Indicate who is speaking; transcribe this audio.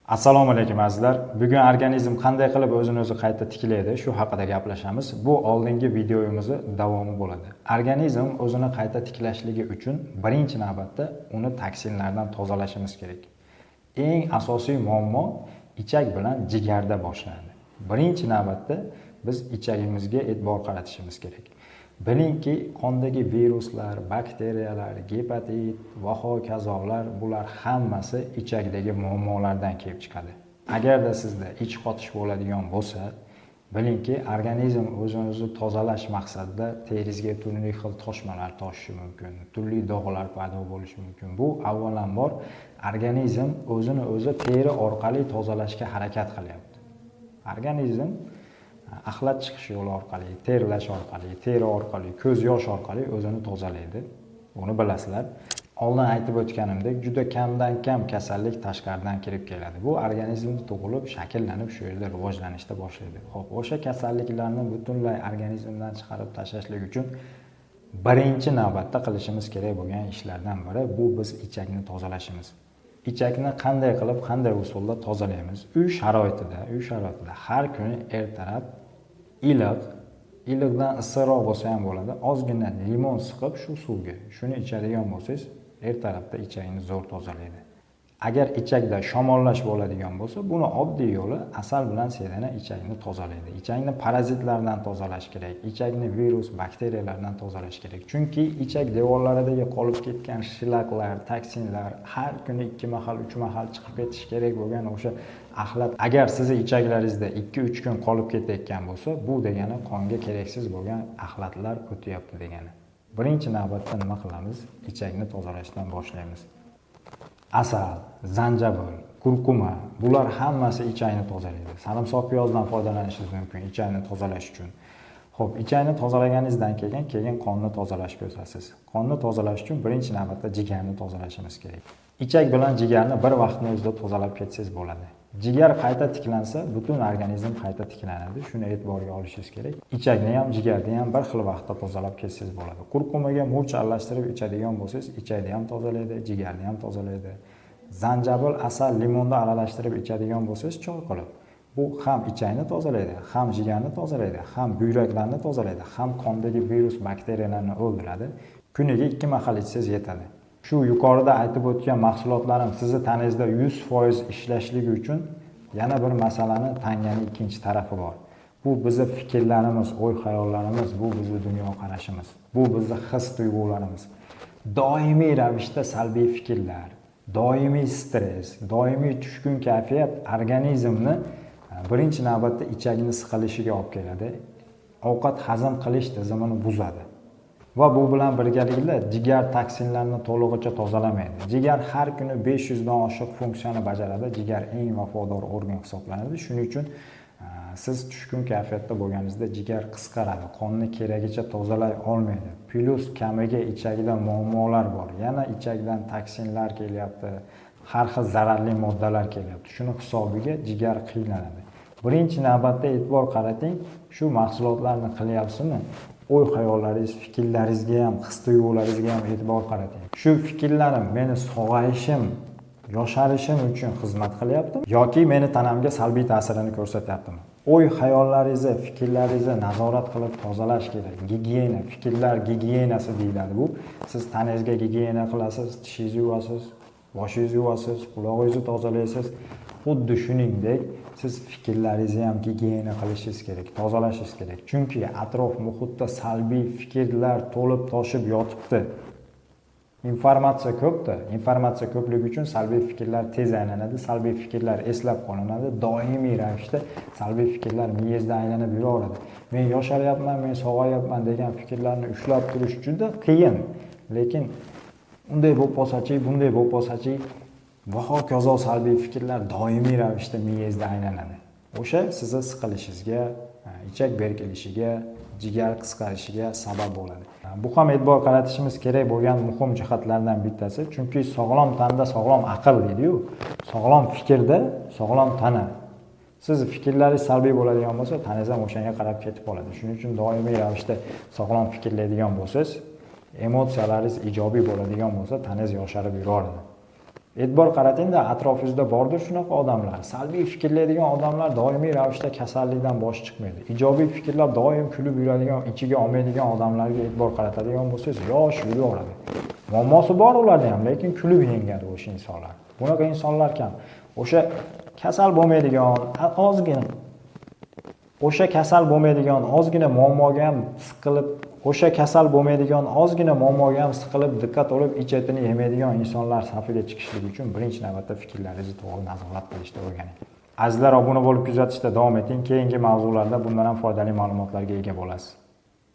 Speaker 1: Assalomu alaykum azizlar. Bugun organizm qanday qilib o'zini o'zi qayta tiklaydi, shu haqida gaplashamiz. Bu oldingi videoyimizni davomi bo'ladi. Organizm o'zini qayta tiklashligi uchun birinchi navbatda uni toksinlardan tozalashimiz kerak. Eng asosiy muammo ichak bilan jigarda boshlanadi. Birinchi navbatda biz ichagimizga e'tibor qaratishimiz kerak. Bilingki, qondagi viruslar, bakteriyalar, gepatit va hokazolar bular hammasi ichakdagi muammolardan kelib chiqadi. Agarda sizda ich qotish bo'ladigan bo'lsa, bilingki, organizm o'zini tozalash maqsadida teringizga turli xil toshmalar toshishi mumkin, turli dog'lar paydo bo'lishi mumkin. Bu avvalambor organizm o'zini o'zi teri orqali tozalashga harakat qilyapti. Organizm axlat chiqish yo'li orqali, terlash orqali, teri orqali, ko'z yosh orqali o'zini tozalaydi. Buni bilasizlar. Oldin aytib o'tganimdek, juda kamdan kam kasallik tashqaridan kirib keladi. Bu organizmda tug'ilib, shakllanib, shu yerda rivojlanishda boshlaydi. Xo'p, o'sha kasalliklarni butunlay organizmdan chiqarib tashlashlik uchun birinchi navbatda qilishimiz kerak bo'lgan ishlardan biri bu biz ichakni tozalashimiz. Ichakni qanday qilib, qanday usulda tozalaymiz? Uy sharoitida har kuni ertalab iliqdan issiqroq bo'lsa ham bo'ladi, ozgina limon siqib shu suvga shuni ichadigan bo'lsangiz, ertalabda ichakni zo'r tozalaydi. Agar ichakda shamollash bo'ladigan bo'lsa, buni oddiy yo'li asal bilan sedana ichakni tozalaydi. Ichakni parazitlardan tozalash kerak, ichakni virus, bakteriyalardan tozalash kerak. Chunki ichak devorlaridagi qolib ketgan shilaqlar, toksinlar har kuni 2 mahal, 3 mahal chiqib ketish kerak bo'lgan o'sha axlat agar sizni ichaklaringizda 2-3 kun qolib ketayotgan bo'lsa, bu degani qonga keraksiz bo'lgan axlatlar o'tyapti degani. Birinchi navbatda nima qilamiz? Ichakni tozalashdan boshlaymiz. Asal, zanjabil, kurkuma bular hammasi ichakni tozalaydi. Sarimsoq piyozdan foydalanishingiz mumkin ichakni tozalash uchun. Xo'p, ichakni tozalaganingizdan keyin qonni tozalashga o'tasiz. Qonni tozalash uchun birinchi navbatda jigarni tozalashimiz kerak. Ichak bilan jigarni bir vaqtni o'zida tozalab ketsangiz bo'ladi. Jigar qayta tiklansa, butun organizm qayta tiklanadi. Shuni e'tiborga olishingiz kerak. Ichakni ham, jigarni ham bir xil vaqtda tozalab ketsangiz bo'ladi. Kurkumaga murch aralashtirib ichadigan bo'lsangiz, ichakni ham tozalaydi, jigarni ham tozalaydi. Zanjabil, asal, limonni aralashtirib ichadigan bo'lsangiz, choy qilib. Bu ham ichakni tozalaydi, ham jigarni tozalaydi, ham buyraklarni tozalaydi, ham qondagi virus, bakteriyalarni o'ldiradi. Kuniga 2 mahal ichsangiz yetadi. Shu yuqorida aytib o'tgan mahsulotlarim sizni tanangizda 100% ishlashligi uchun yana bir masalani tanganing ikkinchi tarafi bor. Bu bizning fikrlarimiz, o'y-xayollarimiz, bu bizning dunyoqarashimiz, bu bizning his-tuyg'ularimiz. Doimiy ravishda salbiy fikrlar, doimiy stress, doimiy tushkun kayfiyat organizmni birinchi navbatda ichakni siqilishiga olib keladi. Ovqat hazm qilish tizimini buzadi. Va bu bilan birgalikda jigar toksinlarni to'lig'icha tozalamaydi. Jigar har kuni 500 dan oshiq funksiyani bajaradi. Jigar eng vafodor organ hisoblanadi. Shuning uchun siz tushkun kayfiyatda bo'lganingizda jigar qisqaradi, qonni keragicha tozalay olmaydi. Plus kamiga ichakda muammolar bor. Yana ichakdan toksinlar kelyapti, har xil zararli moddalar kelyapti. Shuni hisobiga jigar qiynaladi. Birinchi navbatda e'tibor qarating, shu mahsulotlarni qilyapsizmi? O'y-xayollaringiz, fikrlaringizga ham, his-tuyg'ularingizga ham e'tibor qarating. Shu fikrlarim meni sog'ayishim, yosharishim uchun xizmat qilyaptimi yoki meni tanamga salbiy ta'sirini ko'rsatyaptimi? O'y-xayollaringizni, fikrlaringizni nazorat qilib tozalash kerak. Gigiyena, fikrlar gigiyenasi deyiladi bu. Siz tanangizga gigiyena qilasiz, tishingizni yuvasiz, boshingizni yuvasiz, qulog'ingizni tozalaysiz. Xuddi shuningdek, siz fikrlaringizni ham gigiyena qilishingiz kerak, tozalashingiz kerak. Chunki atrof muhitda salbiy fikrlar to'lib toshib yotibdi. Informatsiya ko'pda. Informatsiya ko'pligi uchun salbiy fikrlar tez aylanadi, salbiy fikrlar eslab qolinadi. Doimiy ravishda salbiy fikrlar miyangizda aylanib yuraveradi. Men yosharyapman, men sog'ayapman degan fikrlarni ushlab turish juda qiyin. Lekin unday bo'lib qolsa-chi, bunday bo'lib qolsa-chi va hokazo salbiy fikrlar doimiy ravishda miyangizda aylanadi. O'sha sizni siqilishingizga, ichak berkilishiga, jigar qisqarishiga sabab bo'ladi. Bu ham e'tibor qaratishimiz kerak bo'lgan muhim jihatlardan bittasi. Chunki sog'lom tanda sog'lom aql deydi-ku. Sog'lom fikrda sog'lom tana. Siz fikrlaringiz salbiy bo'ladigan bo'lsa, tanangiz ham o'shanga qarab ketib qoladi. Shuning uchun doimiy ravishda sog'lom fikrlaydigan bo'lsangiz, emotsiyalaringiz ijobiy bo'ladigan bo'lsa, tanangiz yosharib yuraveradi. E'tibor qaratingda, atrofingizda bordir shunaqa odamlar. Salbiy fikrlaydigan odamlar doimiy ravishda kasallikdan bosh chiqmaydi. Ijobiy fikrlar doim kulib yuradigan, ichiga olmaydigan odamlarga e'tibor qaratadigan bo'lsangiz, yosh yuraveradi. Muammosi bor ularda ham, lekin kulib yengadi o'sha insonlar. Bunaqa insonlar kam. O'sha kasal bo'lmaydigan ozgina muammoga ham siqilib, diqqat olib, ichetini yemaydigan insonlar safiga chiqishlik uchun birinchi navbatda fikrlaringizni to'g'ri nazorat qilishni o'rganing. Azizlar, obuna bo'lib kuzatishda davom eting. Keyingi mavzularda bundan ham foydali ma'lumotlarga ega bo'lasiz.